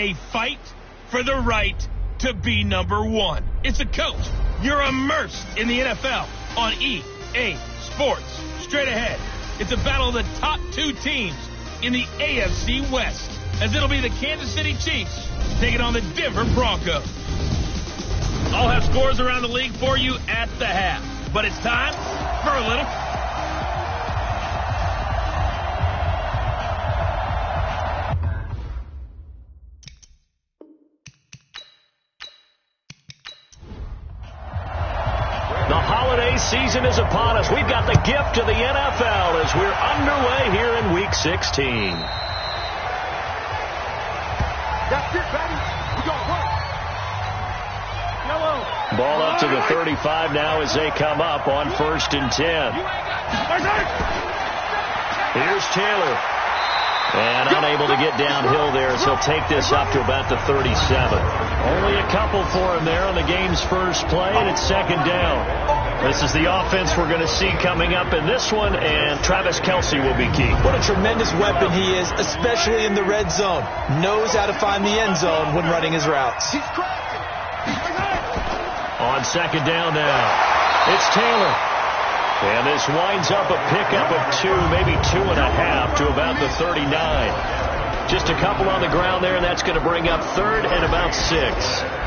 a fight for the right to be number one. It's a coach. You're immersed in the NFL on EA Sports. Straight ahead, it's a battle of the top two teams in the AFC West, as it'll be the Kansas City Chiefs taking on the Denver Broncos. I'll have scores around the league for you at the half, but it's time for a little... The holiday season is upon us. We've got the gift of the NFL as we're underway here in Week 16. That's it, baby. We got work. Yellow. Ball up to the 35 now as they come up on 1st and 10. Here's Taylor. And unable to get downhill there as he'll take this up to about the 37. Only a couple for him there on the game's first play, and it's 2nd down. This is the offense we're going to see coming up in this one, and Travis Kelce will be key. What a tremendous weapon he is, especially in the red zone. Knows how to find the end zone when running his routes. On 2nd down now, it's Taylor. And this winds up a pickup of 2, maybe 2.5 to about the 39. Just a couple on the ground there, and that's going to bring up 3rd and about 6.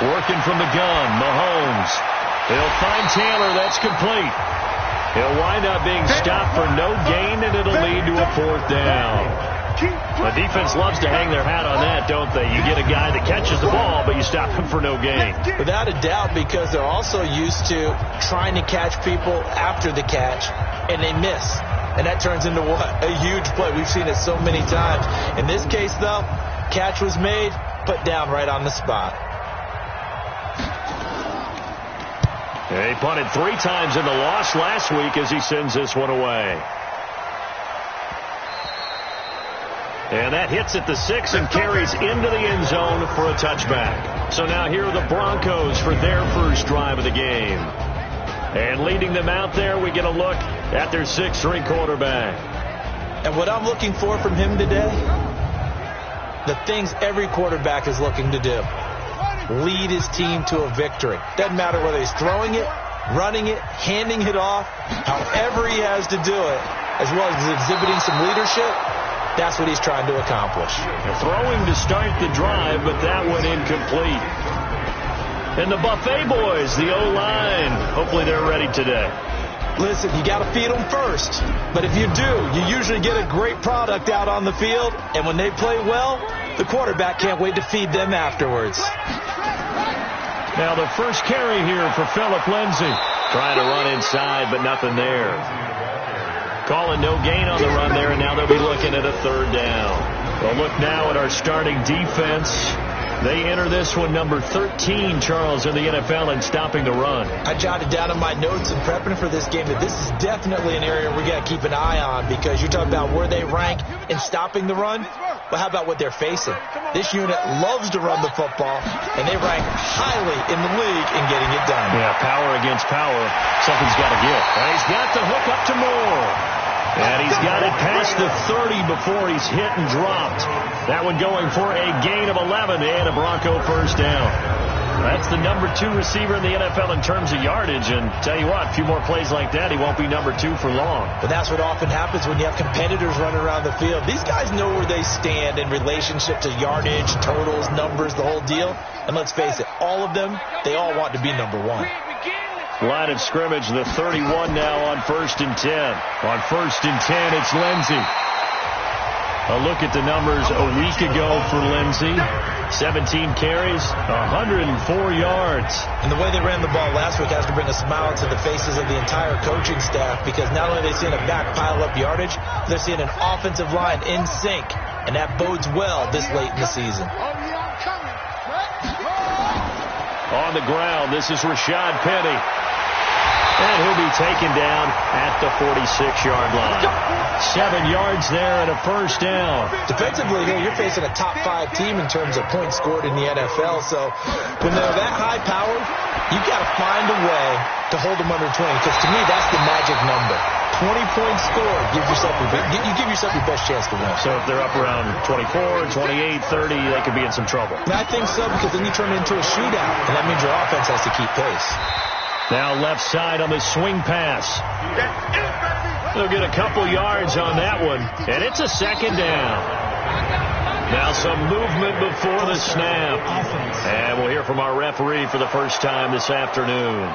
Working from the gun, Mahomes. He'll find Taylor. That's complete. He'll wind up being stopped for no gain, and it'll lead to a 4th down. The defense loves to hang their hat on that, don't they? You get a guy that catches the ball, but you stop him for no gain. Without a doubt, because they're also used to trying to catch people after the catch, and they miss. And that turns into what? A huge play. We've seen it so many times. In this case, though, catch was made, put down right on the spot. He punted 3 times in the loss last week as he sends this one away. And that hits at the 6 and carries into the end zone for a touchback. So now here are the Broncos for their first drive of the game. And leading them out there, we get a look at their 6'3" quarterback. And what I'm looking for from him today, the things every quarterback is looking to do. Lead his team to a victory. Doesn't matter whether he's throwing it, running it, handing it off, however he has to do it, as well as exhibiting some leadership, that's what he's trying to accomplish. They're throwing to start the drive, but that one incomplete. And the Buffet boys, the O-line, hopefully they're ready today. Listen, you got to feed them first. But if you do, you usually get a great product out on the field. And when they play well, the quarterback can't wait to feed them afterwards. Now the first carry here for Phillip Lindsay. Trying to run inside, but nothing there. Calling no gain on the run there, and now they'll be looking at a 3rd down. We'll look now at our starting defense. They enter this one number 13, Charles, in the NFL in stopping the run. I jotted down in my notes in prepping for this game that this is definitely an area we got to keep an eye on, because you're talking about where they rank in stopping the run. Well, how about what they're facing? This unit loves to run the football, and they rank highly in the league in getting it done. Yeah, power against power. Something's got to give. And he's got the hook up to Moore. And he's got it past the 30 before he's hit and dropped. That one going for a gain of 11 and a Bronco first down. That's the number 2 receiver in the NFL in terms of yardage. And tell you what, a few more plays like that, he won't be number 2 for long. But that's what often happens when you have competitors running around the field. These guys know where they stand in relationship to yardage, totals, numbers, the whole deal. And let's face it, all of them, they all want to be number 1. Line of scrimmage, the 31 now on 1st and 10. On 1st and 10, it's Lindsay. A look at the numbers a week ago for Lindsay. 17 carries, 104 yards. And the way they ran the ball last week has to bring a smile to the faces of the entire coaching staff, because not only are they seeing a back pile up yardage, they're seeing an offensive line in sync, and that bodes well this late in the season. On the ground, this is Rashad Penny. And he'll be taken down at the 46-yard line. 7 yards there and a first down. Defensively, you're facing a top 5 team in terms of points scored in the NFL. So when they're that high-powered, you've got to find a way to hold them under 20. Because to me, that's the magic number. 20 points scored, you give yourself your best chance to win. So if they're up around 24, 28, 30, they could be in some trouble. And I think so, because then you turn it into a shootout, and that means your offense has to keep pace. Now left side on the swing pass. They'll get a couple yards on that one, and it's a second down. Now some movement before the snap. And we'll hear from our referee for the first time this afternoon.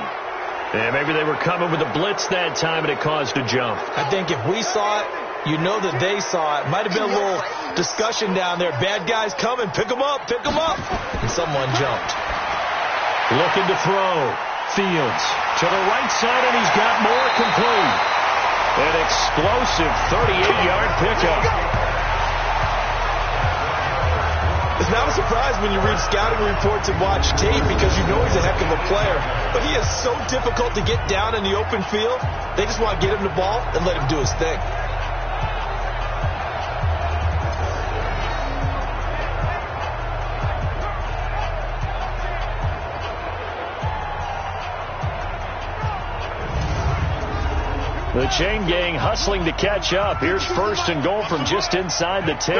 And maybe they were coming with a blitz that time, and it caused a jump. I think if we saw it, you know that they saw it. Might have been a little discussion down there. Bad guys coming. Pick them up. Pick them up. And someone jumped. Looking to throw. Fields to the right side, and he's got more complete. An explosive 38-yard pickup. It's not a surprise when you read scouting reports and watch tape, because you know he's a heck of a player. But he is so difficult to get down in the open field. They just want to get him the ball and let him do his thing. The chain gang hustling to catch up. Here's first and goal from just inside the 10.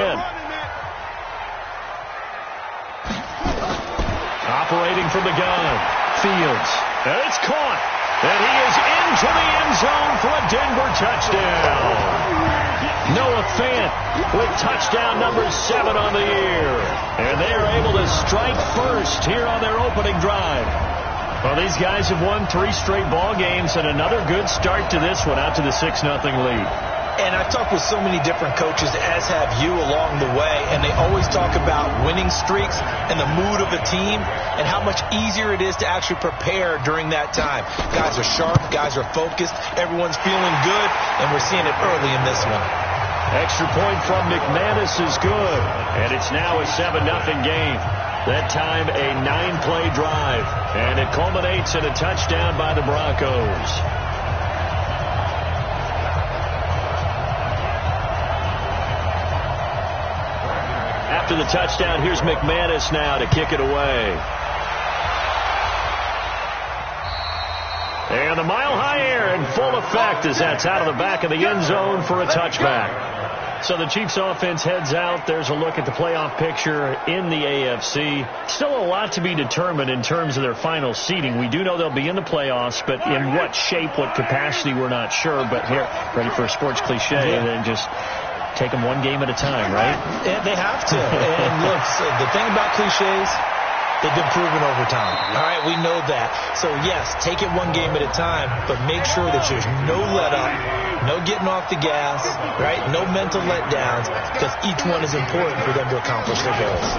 Operating from the gun. Fields. And it's caught. And he is into the end zone for a Denver touchdown. Noah Fant with touchdown number 7 on the year. And they are able to strike first here on their opening drive. Well, these guys have won 3 straight ball games, and another good start to this one, out to the 6-0 lead. And I've talked with so many different coaches, as have you, along the way, and they always talk about winning streaks and the mood of a team and how much easier it is to actually prepare during that time. Guys are sharp, guys are focused, everyone's feeling good, and we're seeing it early in this one. Extra point from McManus is good, and it's now a 7-0 game. That time a 9-play drive, and it culminates in a touchdown by the Broncos. After the touchdown, here's McManus now to kick it away. And the mile-high air in full effect as that's out of the back of the end zone for a touchback. So the Chiefs offense heads out. There's a look at the playoff picture in the AFC. Still a lot to be determined in terms of their final seeding. We do know they'll be in the playoffs, but in what shape, what capacity, we're not sure. But here, ready for a sports cliche, and then just take them one game at a time, right? And they have to. And look, so the thing about cliches, they've been proven over time. All right, we know that. So, yes, take it one game at a time, but make sure that there's no let-up, no getting off the gas, right? No mental letdowns, because each one is important for them to accomplish their goals.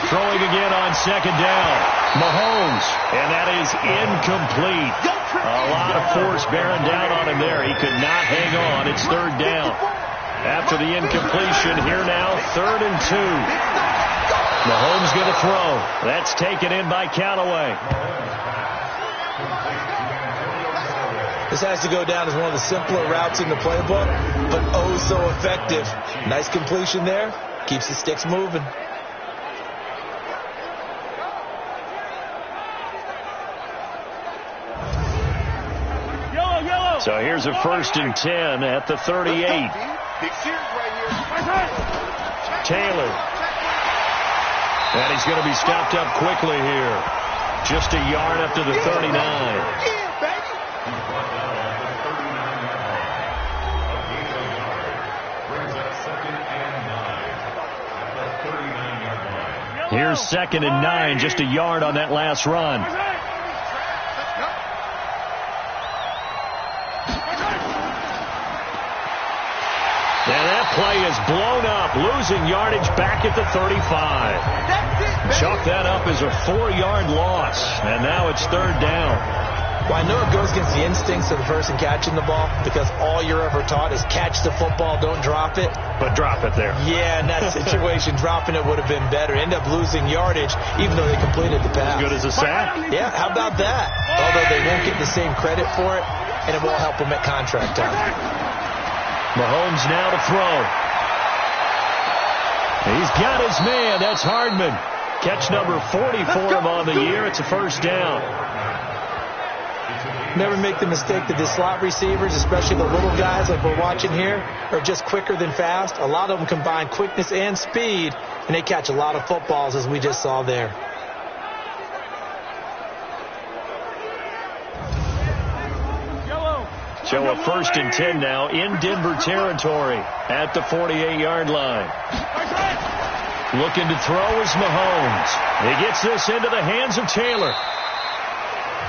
Throwing again on second down. Mahomes, and that is incomplete. A lot of force bearing down on him there. He could not hang on. It's third down. After the incompletion, here now, 3rd and 2. Mahomes going to throw. That's taken in by Callaway. This has to go down as one of the simpler routes in the playbook, but oh so effective. Nice completion there. Keeps the sticks moving. So here's a 1st and 10 at the 38. Taylor. And he's going to be stopped up quickly here. Just a yard up to the 39. Here's 2nd and 9, just a yard on that last run. And that play is blown up, losing yardage back at the 35. Chalk that up as a 4-yard loss, and now it's 3rd down. Well, I know it goes against the instincts of the person catching the ball because all you're ever taught is catch the football, don't drop it. But drop it there. Yeah, in that situation, dropping it would have been better. End up losing yardage, even though they completed the pass. As good as a sack. Yeah, how about that? Although they won't get the same credit for it, and it won't help them at contract time. Mahomes now to throw. He's got his man. That's Hardman. Catch number 40 for him on the year. It's a first down. Never make the mistake that the slot receivers, especially the little guys like we're watching here, are just quicker than fast. A lot of them combine quickness and speed, and they catch a lot of footballs, as we just saw there. So a 1st and 10 now in Denver territory at the 48-yard line. Looking to throw is Mahomes. He gets this into the hands of Taylor.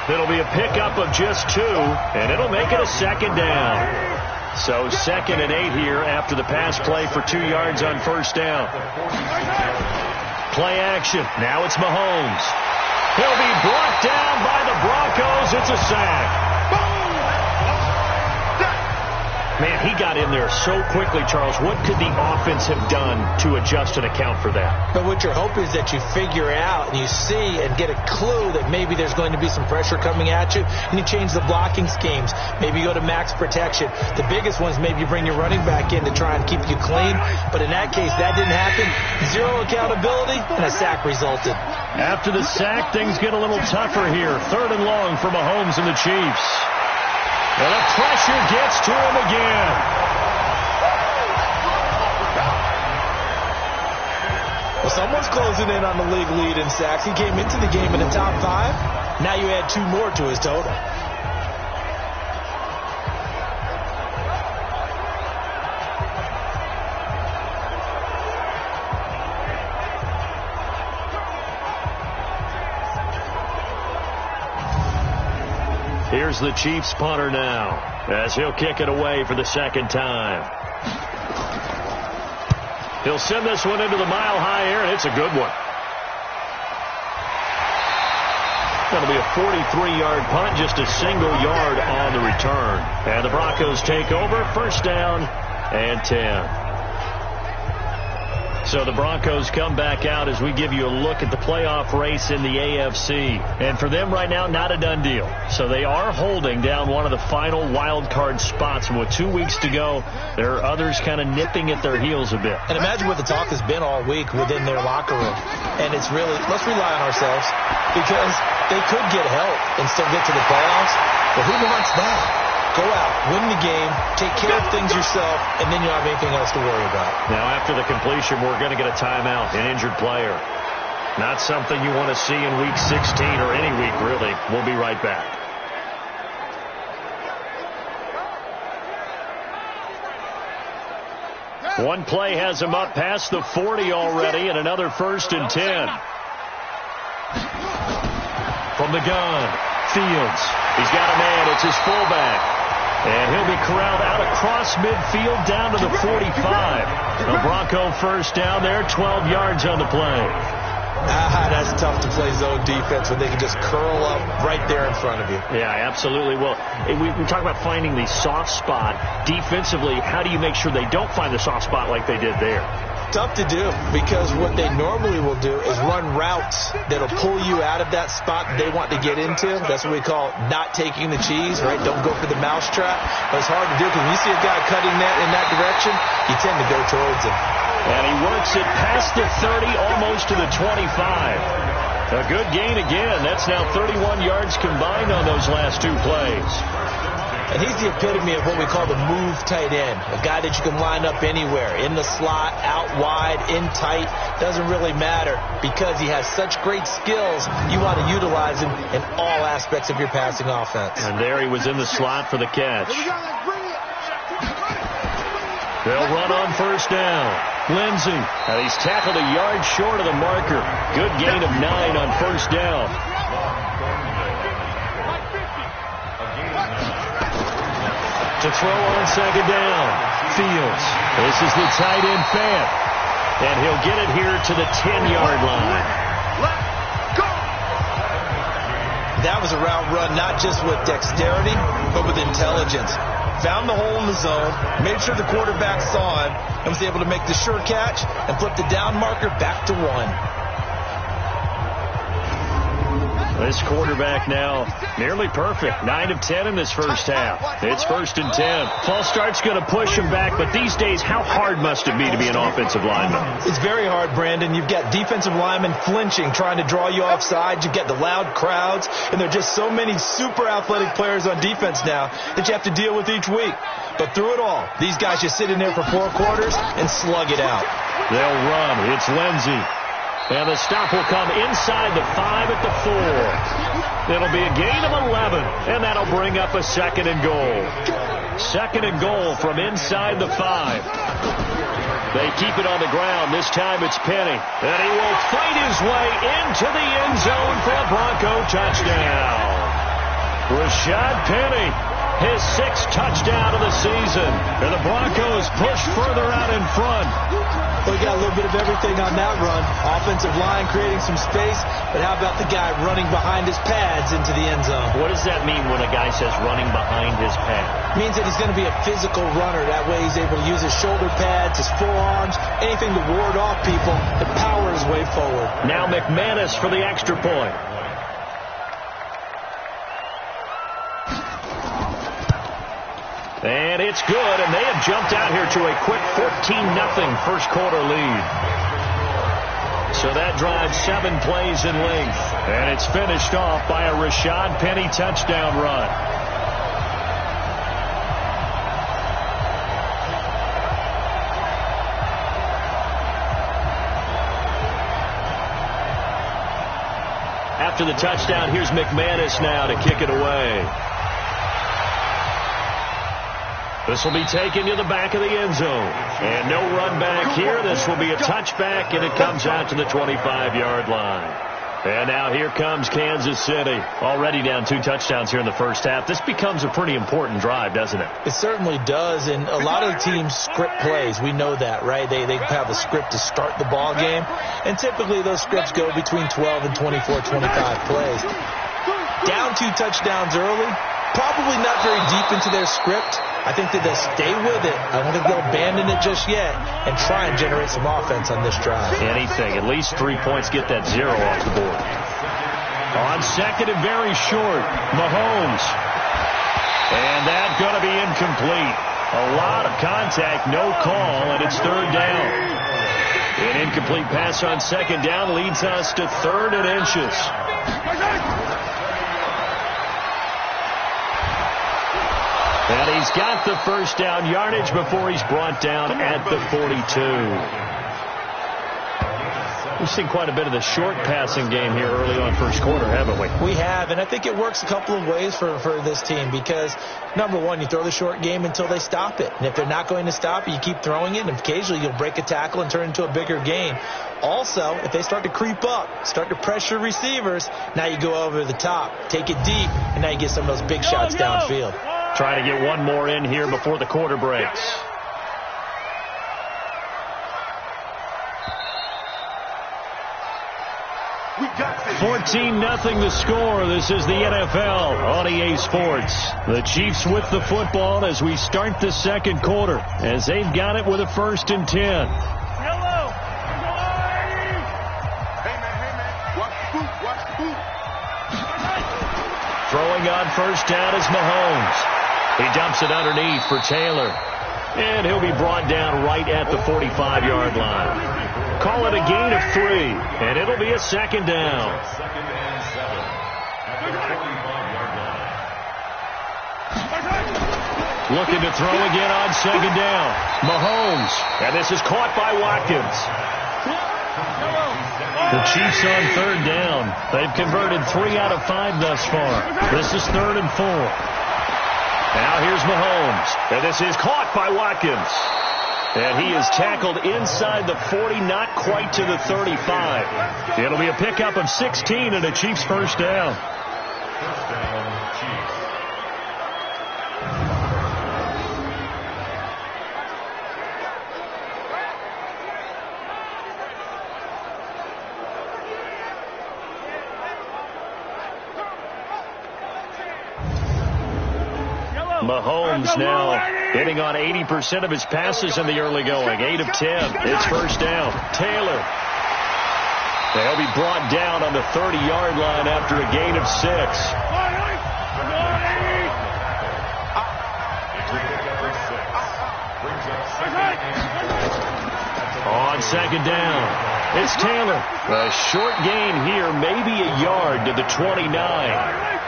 It'll be a pickup of just 2, and it'll make it a 2nd down. So 2nd and 8 here after the pass play for 2 yards on 1st down. Play action. Now it's Mahomes. He'll be brought down by the Broncos. It's a sack. Man, he got in there so quickly, Charles. What could the offense have done to adjust and account for that? But what you're hoping is that you figure out and you see and get a clue that maybe there's going to be some pressure coming at you, and you change the blocking schemes. Maybe you go to max protection. The biggest one is maybe you bring your running back in to try and keep you clean. But in that case, that didn't happen. 0 accountability, and a sack resulted. After the sack, things get a little tougher here. 3rd and long for Mahomes and the Chiefs. And the pressure gets to him again. Well, someone's closing in on the league lead in sacks. He came into the game in the top 5. Now you add 2 more to his total. Here's the Chiefs punter now as he'll kick it away for the 2nd time. He'll send this one into the mile-high air, and it's a good one. That'll be a 43-yard punt, just a single yard on the return. And the Broncos take over, 1st down and 10. So the Broncos come back out as we give you a look at the playoff race in the AFC. And for them right now, not a done deal. So they are holding down one of the final wild card spots. And with 2 weeks to go, there are others kind of nipping at their heels a bit. And imagine what the talk has been all week within their locker room. And it's really, let's rely on ourselves, because they could get help and still get to the playoffs. But who wants that? Go out, win the game, take care of things yourself, and then you don't have anything else to worry about. Now, after the completion, we're going to get a timeout, an injured player. Not something you want to see in Week 16 or any week, really. We'll be right back. One play has him up past the 40 already, and another 1st and 10. From the gun, Fields. He's got a man. It's his fullback. And he'll be corralled out across midfield down to the 45. A Bronco 1st down there, 12 yards on the play. That's tough to play zone defense when they can just curl up right there in front of you. Yeah, absolutely. Well, we talk about finding the soft spot. Defensively, how do you make sure they don't find the soft spot like they did there? Tough to do, because what they normally will do is run routes that'll pull you out of that spot they want to get into. That's what we call not taking the cheese, right? Don't go for the mousetrap. But it's hard to do, because when you see a guy cutting that in that direction, you tend to go towards him. And he works it past the 30, almost to the 25. A good gain again. That's now 31 yards combined on those last 2 plays. And he's the epitome of what we call the move tight end. A guy that you can line up anywhere. In the slot, out wide, in tight. Doesn't really matter, because he has such great skills. You want to utilize him in all aspects of your passing offense. And there he was in the slot for the catch. They'll run on 1st down. Lindsey. And he's tackled a yard short of the marker. Good gain of 9 on 1st down. To throw on 2nd down. Fields. This is the tight end Fant. And he'll get it here to the 10-yard line. That was was a route run not just with dexterity, but with intelligence. Found the hole in the zone, made sure the quarterback saw him, and was able to make the sure catch and flip the down marker back to 1. This quarterback now nearly perfect. 9 of 10 in this first half. It's 1st and 10. False start's going to push him back, but these days, how hard must it be to be an offensive lineman? It's very hard, Brandon. You've got defensive linemen flinching, trying to draw you offside. You get the loud crowds, and there are just so many super athletic players on defense now that you have to deal with each week. But through it all, these guys just sit in there for 4 quarters and slug it out. They'll run. It's Lindsey. And the stop will come inside the 5 at the 4. It'll be a gain of 11, and that'll bring up a 2nd and goal. 2nd and goal from inside the 5. They keep it on the ground. This time it's Penny. And he will fight his way into the end zone for a Bronco touchdown. Rashad Penny, his 6th touchdown of the season. And the Broncos push further out in front. Well, we got a little bit of everything on that run. Offensive line creating some space, but how about the guy running behind his pads into the end zone? What does that mean when a guy says running behind his pad? It means that he's going to be a physical runner. That way he's able to use his shoulder pads, his forearms, anything to ward off people, to power his way forward. Now McManus for the extra point. And it's good, and they have jumped out here to a quick 14-0 first quarter lead. So that drives 7 plays in length, and it's finished off by a Rashad Penny touchdown run. After the touchdown, here's McManus now to kick it away. This will be taken to the back of the end zone. And no run back here. This will be a touchback, and it comes out to the 25-yard line. And now here comes Kansas City. Already down 2 touchdowns here in the first half. This becomes a pretty important drive, doesn't it? It certainly does, and a lot of the teams script plays. We know that, right? They have a script to start the ball game, and typically those scripts go between 12 and 24, 25 plays. Down 2 touchdowns early, probably not very deep into their script. I think that they'll stay with it. I don't think they'll abandon it just yet and try and generate some offense on this drive. Anything. At least 3 points, get that 0 off the board. On 2nd and very short, Mahomes. And that's going to be incomplete. A lot of contact, no call, and it's 3rd down. An incomplete pass on 2nd down leads us to 3rd and inches. And he's got the first down yardage before he's brought down at the 42. We've seen quite a bit of the short passing game here early on first quarter, haven't we? We have, and I think it works a couple of ways for this team because, number one, you throw the short game until they stop it. And if they're not going to stop it, you keep throwing it, and occasionally you'll break a tackle and turn it into a bigger gain. Also, if they start to creep up, start to pressure receivers, now you go over the top, take it deep, and now you get some of those big shots downfield. Trying to get one more in here before the quarter breaks. We got this. 14-0 the score. This is the NFL on EA Sports. The Chiefs with the football as we start the second quarter, as they've got it with a 1st and 10. Hey, man. Watch the boot. Watch the boot. Throwing on 1st down is Mahomes. He dumps it underneath for Taylor. And he'll be brought down right at the 45-yard line. Call it a gain of 3, and it'll be a 2nd down. Looking to throw again on 2nd down. Mahomes, and this is caught by Watkins. The Chiefs on 3rd down. They've converted 3 out of 5 thus far. This is 3rd and 4. Now here's Mahomes, and this is caught by Watkins. And he is tackled inside the 40, not quite to the 35. It'll be a pickup of 16 and a Chiefs 1st down. Mahomes now hitting on 80% of his passes in the early going. 8 of 10. It's first down. Taylor. They'll be brought down on the 30-yard line after a gain of 6. On second down, it's Taylor. A short gain here, maybe a yard to the 29.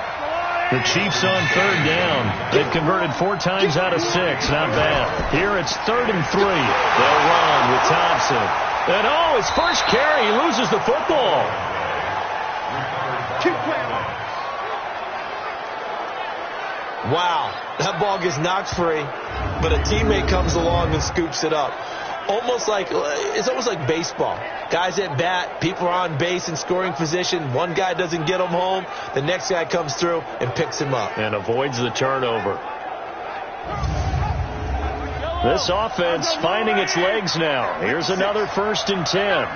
The Chiefs on third down. They've converted 4 times out of 6. Not bad. Here it's 3rd and 3. They'll run with Thompson. And his first carry, he loses the football. Wow, that ball gets knocked free, but a teammate comes along and scoops it up. It's almost like baseball. Guys at bat, people are on base in scoring position. One guy doesn't get him home. The next guy comes through and picks him up. And avoids the turnover. This offense finding its legs now. Here's another 1st and 10.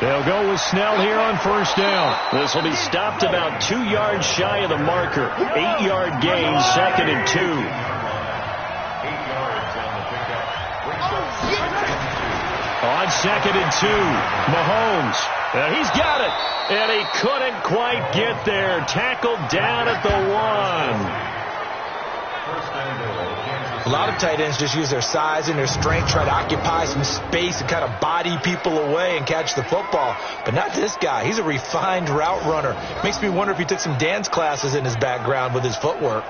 They'll go with Snell here on first down. This will be stopped about 2 yards shy of the marker. 8-yard gain, 2nd and 2. On 2nd and 2, Mahomes. He's got it. And he couldn't quite get there. Tackled down at the 1. A lot of tight ends just use their size and their strength, try to occupy some space and kind of body people away and catch the football. But not this guy. He's a refined route runner. Makes me wonder if he took some dance classes in his background with his footwork.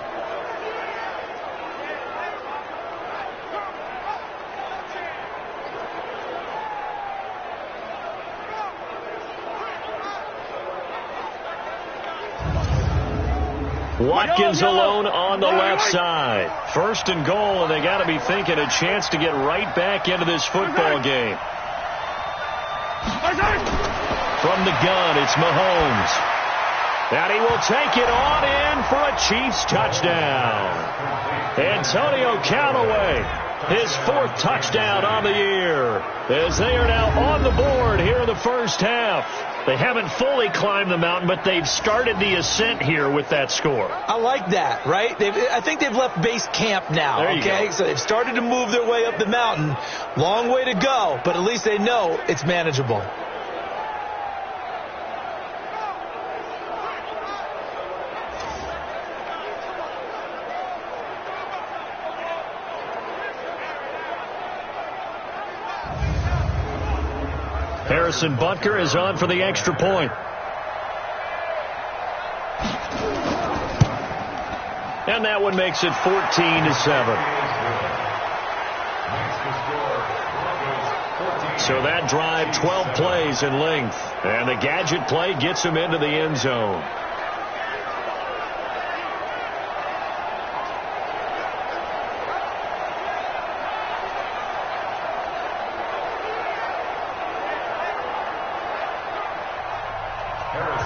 Watkins alone on the left side. 1st and goal, and they got to be thinking a chance to get right back into this football game. From the gun, it's Mahomes. And he will take it on in for a Chiefs touchdown. Antonio Callaway, his 4th touchdown on the year, as they are now on the board here in the first half. They haven't fully climbed the mountain, but they've started the ascent here with that score. I like that, right? I think they've left base camp now, okay? So they've started to move their way up the mountain. Long way to go, but at least they know it's manageable. Harrison Butker is on for the extra point. And that one makes it 14-7. So that drive, 12 plays in length. And the gadget play gets him into the end zone.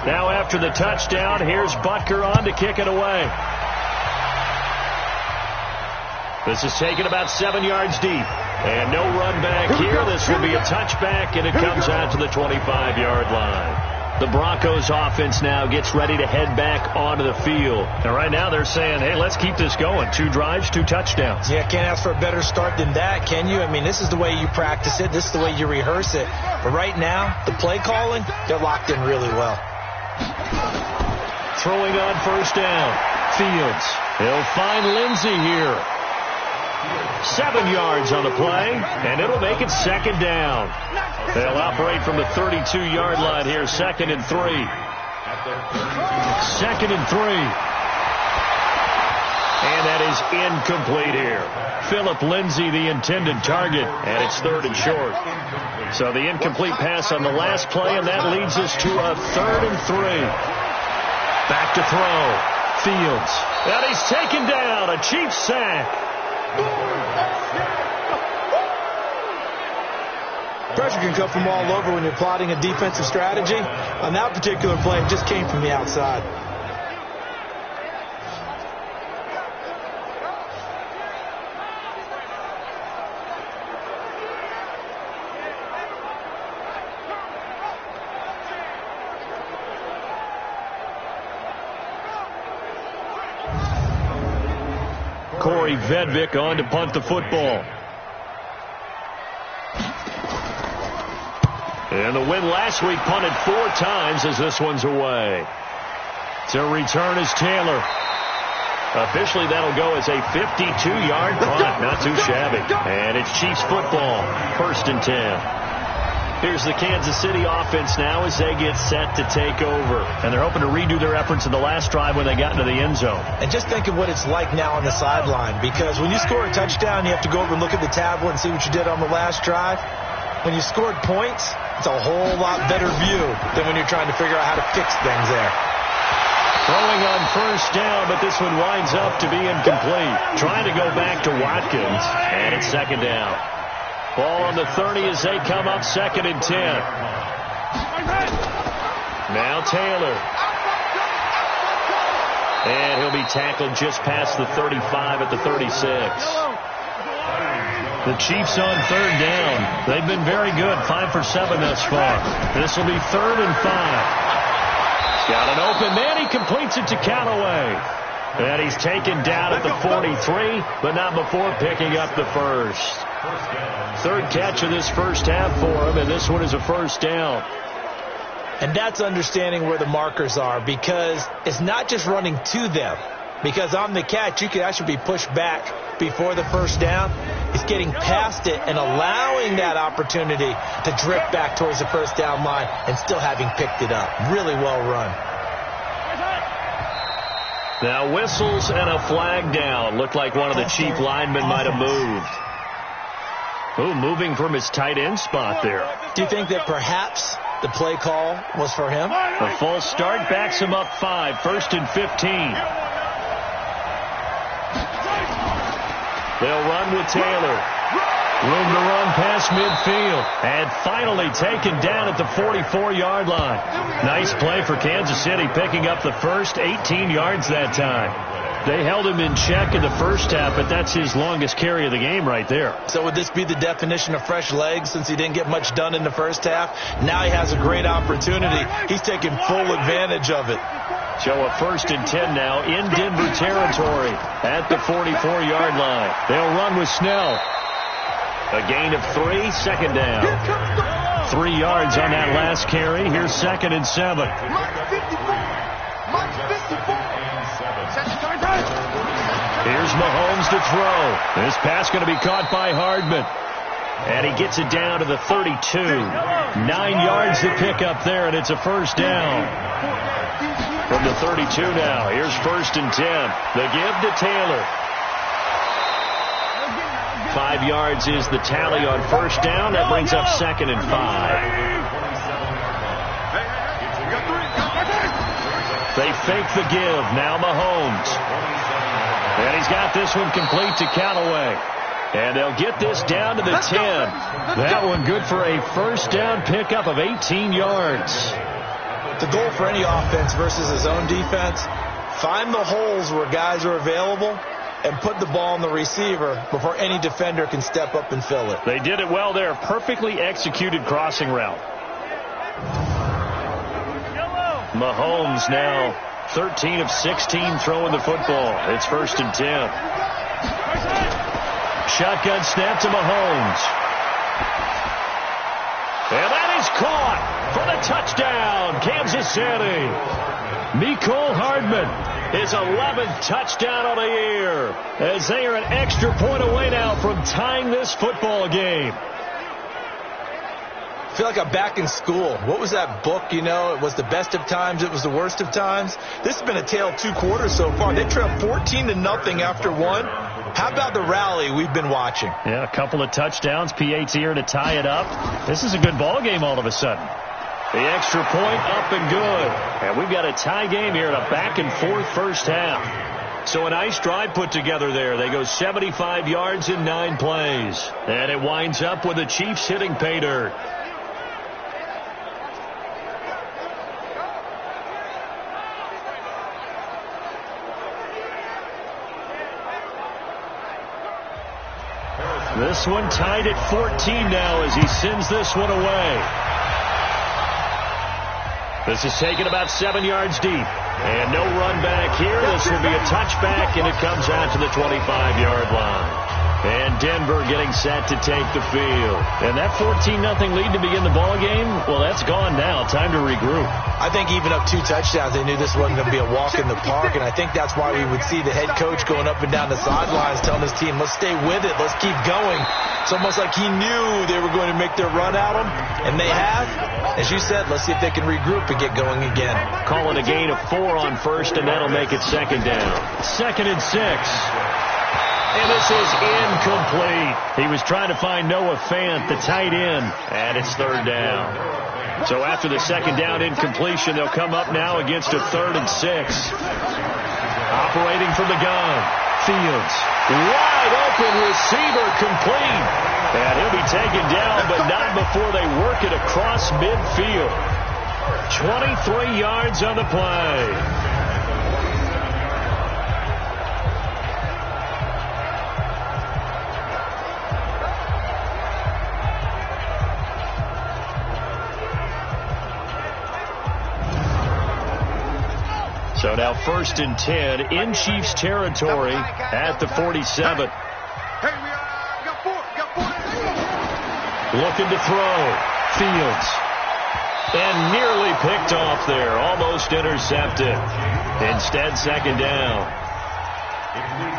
Now after the touchdown, here's Butker on to kick it away. This is taken about 7 yards deep. And no run back here. This will be a touchback, and it comes out to the 25-yard line. The Broncos offense now gets ready to head back onto the field. And right now they're saying, hey, let's keep this going. 2 drives, 2 touchdowns. Yeah, can't ask for a better start than that, can you? I mean, this is the way you practice it. This is the way you rehearse it. But right now, the play calling, they're locked in really well. Throwing on first down. Fields. He'll find Lindsey here. 7 yards on the play, and it'll make it 2nd down. They'll operate from the 32-yard line here, 2nd and 3. 2nd and 3. And that is incomplete here. Phillip Lindsay, the intended target, and it's 3rd and short. So the incomplete pass on the last play, and that leads us to a 3rd and 3. Back to throw. Fields. And he's taken down. A Chiefs sack. Pressure can come from all over when you're plotting a defensive strategy. On that particular play, it just came from the outside. Corey Vedvik on to punt the football. And the win last week punted 4 times as this one's away. To return is Taylor. Officially, that'll go as a 52-yard punt. Not too shabby. And it's Chiefs football. 1st and 10. Here's the Kansas City offense now as they get set to take over. And they're hoping to redo their efforts in the last drive when they got into the end zone. And just think of what it's like now on the sideline. Because when you score a touchdown, you have to go over and look at the tablet and see what you did on the last drive. When you scored points, it's a whole lot better view than when you're trying to figure out how to fix things there. Throwing on 1st down, but this one winds up to be incomplete. Trying to go back to Watkins, and it's 2nd down. Ball on the 30 as they come up 2nd and 10. Now Taylor. And he'll be tackled just past the 35 at the 36. The Chiefs on 3rd down. They've been very good, 5 for 7 thus far. This will be 3rd and 5. Got an open man. He completes it to Callaway. And he's taken down at the 43, but not before picking up the first. 3rd catch of this first half for him, and this one is a 1st down. And that's understanding where the markers are, because it's not just running to them. Because on the catch, you could actually be pushed back before the 1st down. It's getting past it and allowing that opportunity to drift back towards the 1st down line and still having picked it up. Really well run. Now whistles and a flag down. Looked like one of the Chief linemen might have moved. Oh, moving from his tight end spot there. Do you think that perhaps the play call was for him? A false start backs him up 5. 1st and 15. They'll run with Taylor. Room to run past midfield. And finally taken down at the 44-yard line. Nice play for Kansas City, picking up the first 18 yards that time. They held him in check in the first half, but that's his longest carry of the game right there. So would this be the definition of fresh legs since he didn't get much done in the first half? Now he has a great opportunity. He's taking full advantage of it. So a 1st and 10 now in Denver territory at the 44-yard line. They'll run with Snell. A gain of 3, 2nd down. 3 yards on that last carry. Here's 2nd and 7. Here's Mahomes to throw. This pass going to be caught by Hardman. And he gets it down to the 32. 9 yards to pick up there, and it's a 1st down. From the 32 now, here's 1st and 10. The give to Taylor. 5 yards is the tally on 1st down. That brings up 2nd and 5. They fake the give. Now Mahomes. And he's got this one complete to Callaway. And they'll get this down to the 10. That one good for a 1st down pickup of 18 yards. The goal for any offense versus his own defense, find the holes where guys are available and put the ball on the receiver before any defender can step up and fill it. They did it well there. Perfectly executed crossing route. Mahomes now 13 of 16 throwing the football. It's 1st and 10. Shotgun snap to Mahomes. And that is caught for the touchdown, Kansas City. Mecole Hardman, his 11th touchdown of the year, as they are an extra point away now from tying this football game. I feel like I'm back in school. What was that book, you know? It was the best of times. It was the worst of times. This has been a tale of 2 quarters so far. They trailed 14-0 after 1. How about the rally we've been watching? Yeah, a couple of touchdowns. PAT here to tie it up. This is a good ball game all of a sudden. The extra point up and good. And we've got a tie game here in a back-and-forth first half. So a nice drive put together there. They go 75 yards in 9 plays. And it winds up with the Chiefs hitting pay dirt. This one tied at 14 now as he sends this one away. This is taken about 7 yards deep. And no run back here. This will be a touchback, and it comes out to the 25-yard line. And Denver getting set to take the field. And that 14-0 lead to begin the ball game, well, that's gone now. Time to regroup. I think even up 2 touchdowns, they knew this wasn't going to be a walk in the park, and I think that's why we would see the head coach going up and down the sidelines telling his team, let's stay with it, let's keep going. It's almost like he knew they were going to make their run at him, and they have. As you said, let's see if they can regroup and get going again. Call it a gain of 4 on first, and that'll make it second down. 2nd and 6. And this is incomplete. He was trying to find Noah Fant, the tight end, and it's 3rd down. So after the 2nd down incompletion, they'll come up now against a 3rd and 6. Operating from the gun. Fields. Wide open receiver complete. And he'll be taken down, but not before they work it across midfield. 23 yards on the play. So now 1st and 10 in Chiefs territory at the 47. Looking to throw. Fields. And nearly picked off there. Almost intercepted. Instead, 2nd down.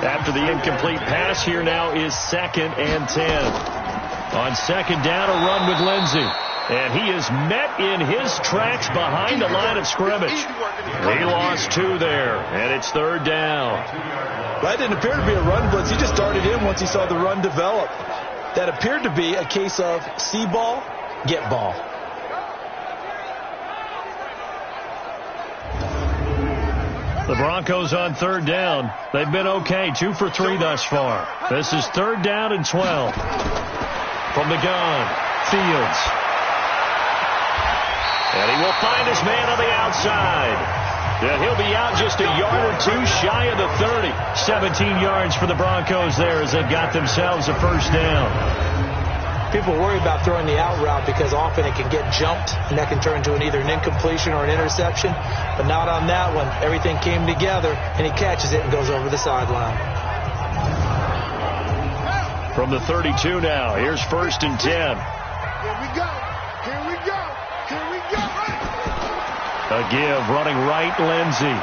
After the incomplete pass, here now is 2nd and 10. On 2nd down, a run with Lindsey. And he is met in his tracks behind the line of scrimmage. He lost 2 there, and it's 3rd down. That didn't appear to be a run blitz. He just started in once he saw the run develop. That appeared to be a case of see ball, get ball. The Broncos on 3rd down. They've been okay, 2 for 3 thus far. This is 3rd down and 12. From the gun, Fields. And he will find his man on the outside. And he'll be out just a yard or 2 shy of the 30. 17 yards for the Broncos there as they've got themselves a 1st down. People worry about throwing the out route because often it can get jumped, and that can turn into either an incompletion or an interception. But not on that one. Everything came together, and he catches it and goes over the sideline. From the 32 now, here's 1st and 10. Here we go. Here we go. Here we go. A give, running right, Lindsey.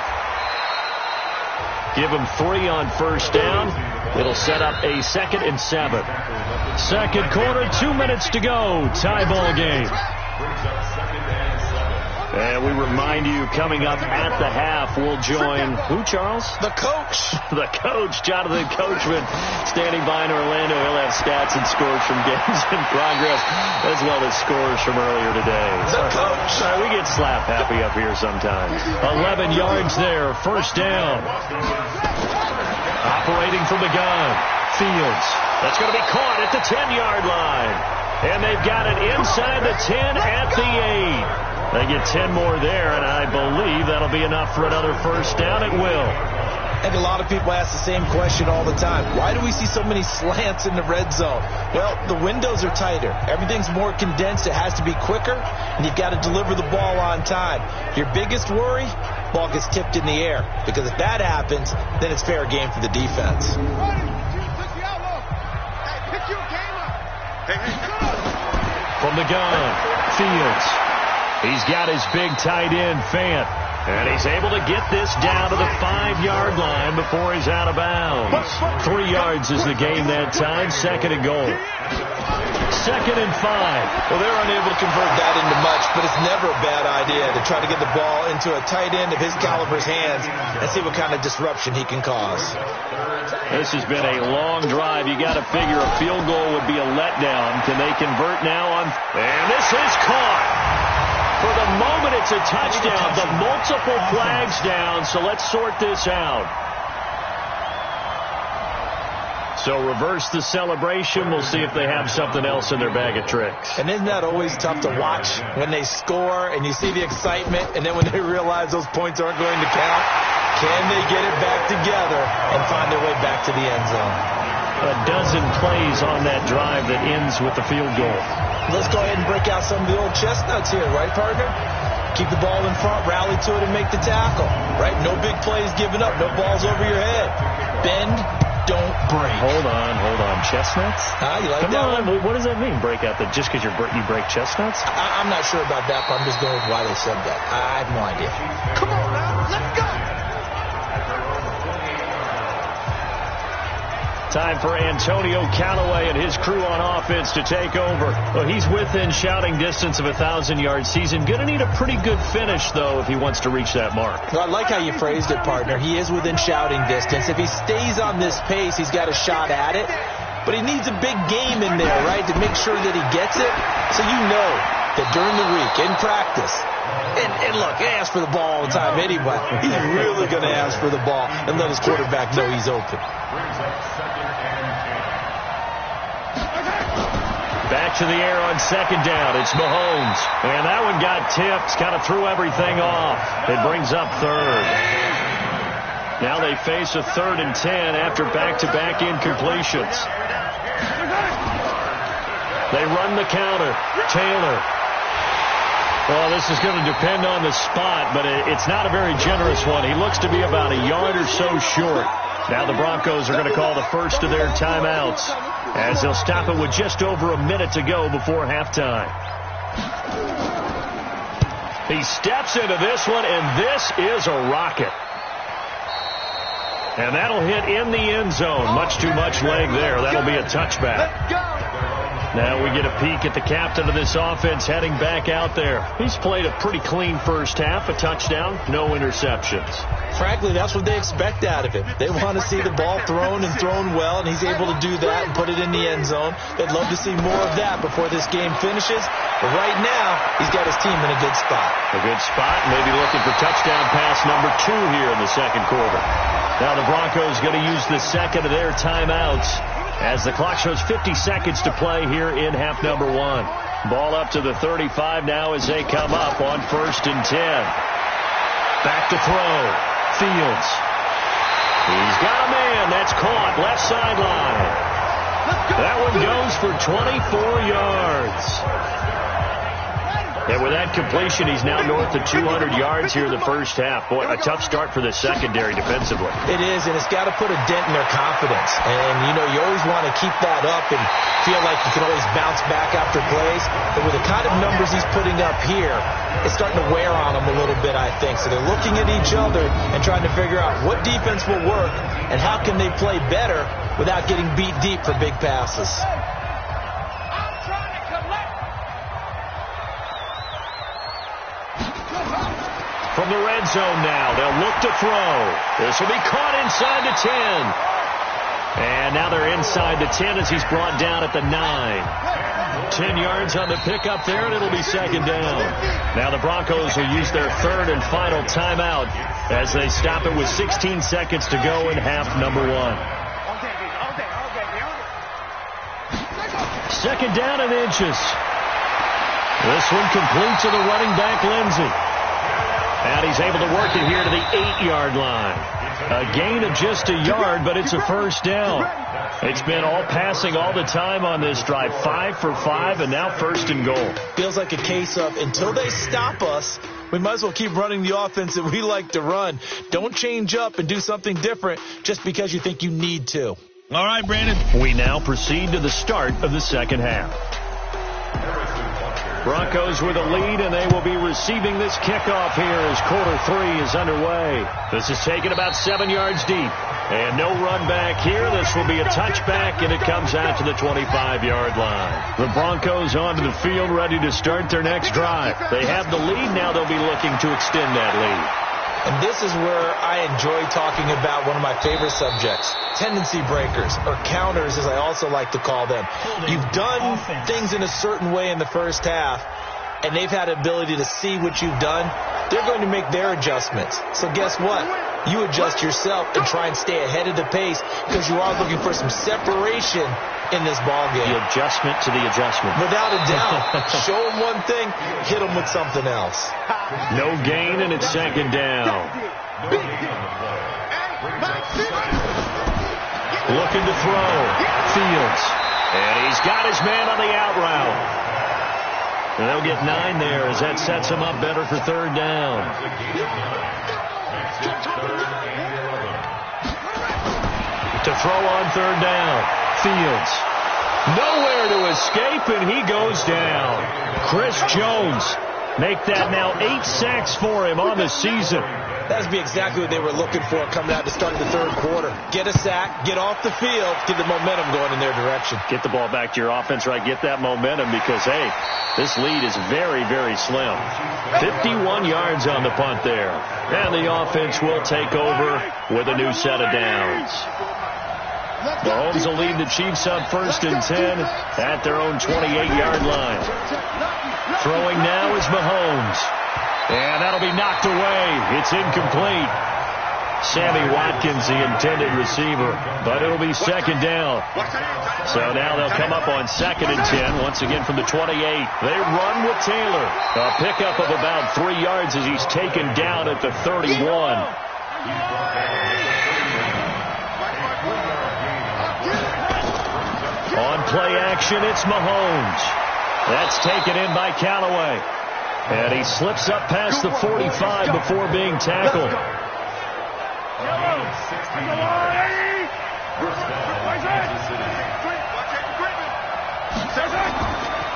Give him 3 on 1st down. It'll set up a 2nd and 7. 2nd quarter, 2 minutes to go. Tie ball game. And we remind you, coming up at the half, we'll join who, Charles? The coach. The coach, Jonathan Coachman, standing by in Orlando. He'll have stats and scores from games in progress, as well as scores from earlier today. The coach. We get slap happy up here sometimes. 11 yards there, 1st down. Operating from the gun, Fields. That's going to be caught at the 10-yard line. And they've got it inside the 10 at the 8. They get 10 more there, and I believe that'll be enough for another 1st down. It will. And a lot of people ask the same question all the time. Why do we see so many slants in the red zone? Well, the windows are tighter. Everything's more condensed. It has to be quicker, and you've got to deliver the ball on time. Your biggest worry, ball gets tipped in the air. Because if that happens, then it's fair game for the defense. From the gun, Fields. He's got his big tight end, Fant. And he's able to get this down to the 5-yard line before he's out of bounds. 3 yards is the gain that time. 2nd and goal. 2nd and 5. Well, they're unable to convert that into much, but it's never a bad idea to try to get the ball into a tight end of his caliber's hands and see what kind of disruption he can cause. This has been a long drive. You got to figure a field goal would be a letdown. Can they convert now on? And this is caught. For the moment, it's a touchdown. The multiple flags down, so let's sort this out. So reverse the celebration. We'll see if they have something else in their bag of tricks. And isn't that always tough to watch when they score and you see the excitement, and then when they realize those points aren't going to count? Can they get it back together and find their way back to the end zone? A dozen plays on that drive that ends with the field goal. Let's go ahead and break out some of the old chestnuts here, right, partner? Keep the ball in front, rally to it, and make the tackle. Right? No big plays given up. No balls over your head. Bend, don't break. Hold on. Chestnuts? You like Come that on. one? What does that mean, break out? Just because you break chestnuts? I'm not sure about that, but I'm just going with why they said that. I have no idea. Come on now, let's go. Time for Antonio Callaway and his crew on offense to take over. Well, he's within shouting distance of a 1,000-yard season. Going to need a pretty good finish, though, if he wants to reach that mark. Well, I like how you phrased it, partner. He is within shouting distance. If he stays on this pace, he's got a shot at it. But he needs a big game in there, right, to make sure that he gets it. So you know that during the week, in practice, and look, he asks for the ball all the time anyway. He's really going to ask for the ball and let his quarterback know he's open. Back to the air on second down. It's Mahomes. And that one got tipped. Kind of threw everything off. It brings up third. Now they face a 3rd and 10 after back-to-back incompletions. They run the counter. Taylor. Well, this is going to depend on the spot, but it's not a very generous one. He looks to be about a yard or so short. Now the Broncos are going to call the first of their timeouts as they'll stop it with just over a minute to go before halftime. He steps into this one, and this is a rocket. And that'll hit in the end zone. Much too much leg there. That'll be a touchback. Now we get a peek at the captain of this offense heading back out there. He's played a pretty clean first half, a touchdown, no interceptions. Frankly, that's what they expect out of him. They want to see the ball thrown and thrown well, and he's able to do that and put it in the end zone. They'd love to see more of that before this game finishes. But right now, he's got his team in a good spot. A good spot, maybe looking for touchdown pass number 2 here in the second quarter. Now the Broncos going to use the second of their timeouts as the clock shows 50 seconds to play here in half number 1. Ball up to the 35 now as they come up on 1st and 10. Back to throw. Fields. He's got a man. That's caught. Left sideline. That one goes for 24 yards. And with that completion, he's now north of 200 yards here in the first half. Boy, a tough start for the secondary defensively. It is, and it's got to put a dent in their confidence. And, you know, you always want to keep that up and feel like you can always bounce back after plays. But with the kind of numbers he's putting up here, it's starting to wear on them a little bit, I think. So they're looking at each other and trying to figure out what defense will work and how can they play better without getting beat deep for big passes. From the red zone now, they'll look to throw. This will be caught inside the 10. And now they're inside the 10 as he's brought down at the 9. 10 yards on the pickup there, and it'll be second down. Now the Broncos will use their 3rd and final timeout as they stop it with 16 seconds to go in half number 1. Second down and inches. This one complete to the running back, Lindsey. And he's able to work it here to the 8-yard line. A gain of just a yard, but it's a first down. It's been all passing all the time on this drive. 5 for 5, and now 1st and goal. Feels like a case of until they stop us, we might as well keep running the offense that we like to run. Don't change up and do something different just because you think you need to. All right, Brandon. We now proceed to the start of the second half. Broncos with a lead, and they will be receiving this kickoff here as quarter 3 is underway. This is taken about 7 yards deep. And no run back here. This will be a touchback, and it comes out to the 25-yard line. The Broncos onto the field ready to start their next drive. They have the lead. Now they'll be looking to extend that lead. And this is where I enjoy talking about one of my favorite subjects, tendency breakers, or counters as I also like to call them. You've done things in a certain way in the first half, and they've had the ability to see what you've done. They're going to make their adjustments. So guess what? You adjust yourself and try and stay ahead of the pace because you are looking for some separation in this ball game. The adjustment to the adjustment. Without a doubt. Show them one thing, hit them with something else. No gain, and it's second down. Looking to throw. Fields. And he's got his man on the out route. And they'll get 9 there as that sets them up better for third down. To throw on third down. Fields. Nowhere to escape, and he goes down. Chris Jones. Make that now 8 sacks for him on the season. That's be exactly what they were looking for coming out to start the third quarter. Get a sack, get off the field, get the momentum going in their direction. Get the ball back to your offense, right? Get that momentum because, hey, this lead is very, very slim. 51 yards on the punt there. And the offense will take over with a new set of downs. Mahomes will lead the Chiefs on 1st and 10 at their own 28-yard line. Throwing now is Mahomes. And that'll be knocked away. It's incomplete. Sammy Watkins, the intended receiver, but it'll be second down. So now they'll come up on 2nd and 10, once again from the 28. They run with Taylor. A pickup of about 3 yards as he's taken down at the 31. On play action, it's Mahomes. That's taken in by Callaway. And he slips up past the 45 before being tackled.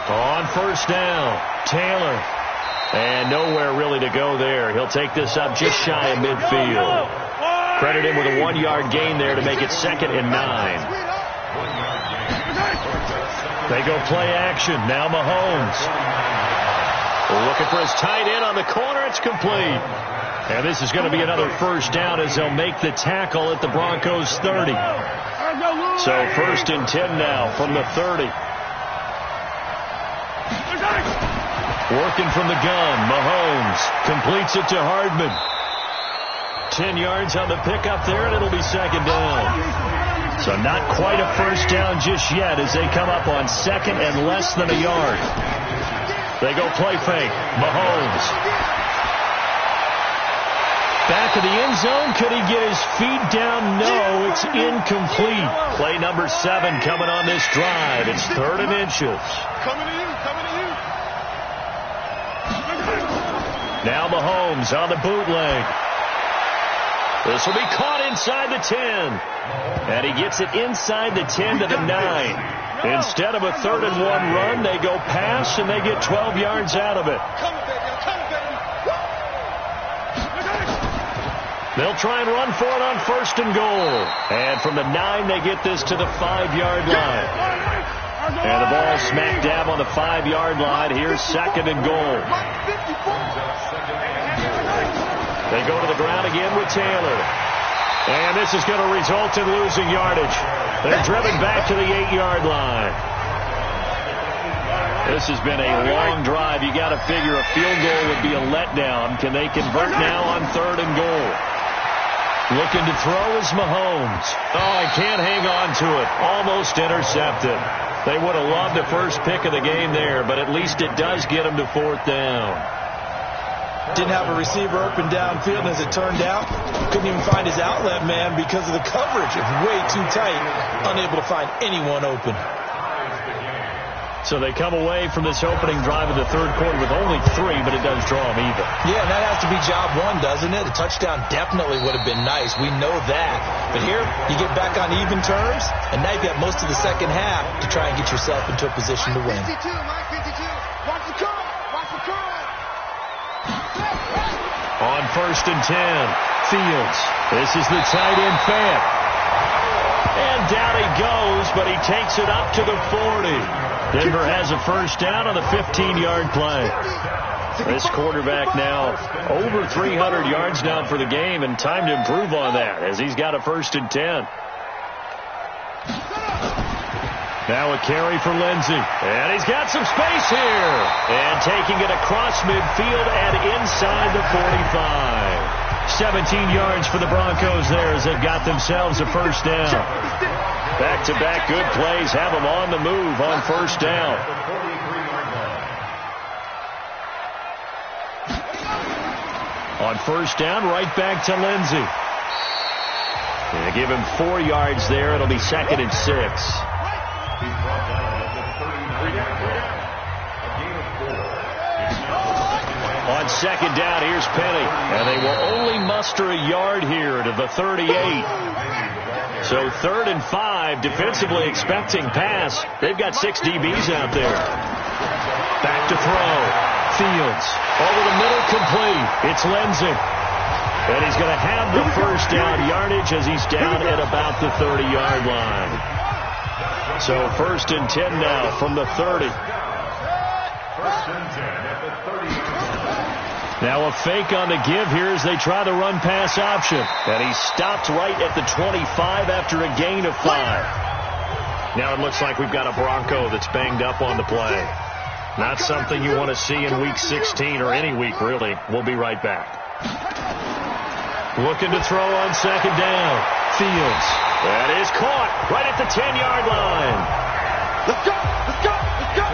On 1st down, Taylor. And nowhere really to go there. He'll take this up just shy of midfield. Credit him with a 1-yard gain there to make it 2nd and 9. They go play action. Now Mahomes. Looking for his tight end on the corner. It's complete. And this is going to be another 1st down as they'll make the tackle at the Broncos 30. So 1st and 10 now from the 30. Working from the gun. Mahomes completes it to Hardman. 10 yards on the pickup there, and it'll be 2nd down. So not quite a 1st down just yet as they come up on 2nd and less than a yard. They go play fake. Mahomes. Back of the end zone. Could he get his feet down? No, it's incomplete. Play number 7 coming on this drive. It's 3rd and inches. Coming to you. Now Mahomes on the bootleg. This will be caught inside the 10. And he gets it inside the 10 to the 9. Instead of a 3rd and 1 run, they go pass, and they get 12 yards out of it. They'll try and run for it on 1st and goal. And from the 9, they get this to the 5-yard line. And the ball smack dab on the 5-yard line. Here's 2nd and goal. They go to the ground again with Taylor. And this is going to result in losing yardage. They're driven back to the 8-yard line. This has been a long drive. You got to figure a field goal would be a letdown. Can they convert now on 3rd and goal? Looking to throw is Mahomes. Oh, he can't hang on to it. Almost intercepted. They would have loved the first pick of the game there, but at least it does get them to 4th down. Didn't have a receiver open downfield, and as it turned out, couldn't even find his outlet man because of the coverage. It's way too tight, unable to find anyone open. So they come away from this opening drive of the 3rd quarter with only 3, but it does draw them even. Yeah, and that has to be job 1, doesn't it? A touchdown definitely would have been nice. We know that. But here, you get back on even terms, and now you've got most of the second half to try and get yourself into a position to win. Watch the curl. On 1st and 10, Fields. This is the tight end Fant. And down he goes, but he takes it up to the 40. Denver has a 1st down on the 15-yard play. This quarterback now over 300 yards down for the game, and time to improve on that as he's got a 1st and 10. Now a carry for Lindsey. And he's got some space here. And taking it across midfield and inside the 45. 17 yards for the Broncos there as they've got themselves a 1st down. Back-to-back good plays have them on the move on 1st down. On 1st down, right back to Lindsey. And they give him 4 yards there. It'll be 2nd and 6. On second down, here's Penny. And they will only muster a yard here to the 38. So 3rd and 5, defensively expecting pass. They've got 6 DBs out there. Back to throw. Fields. Over the middle, complete. It's Lindsey. And he's going to have the first down yardage as he's down at about the 30-yard line. So 1st and 10 now from the 30. Now a fake on the give here as they try the run-pass option. And he stopped right at the 25 after a gain of 5. Now it looks like we've got a Bronco that's banged up on the play. Not something you want to see in Week 16 or any week, really. We'll be right back. Looking to throw on second down. Fields. That is caught right at the 10-yard line. Let's go! Let's go! Let's go!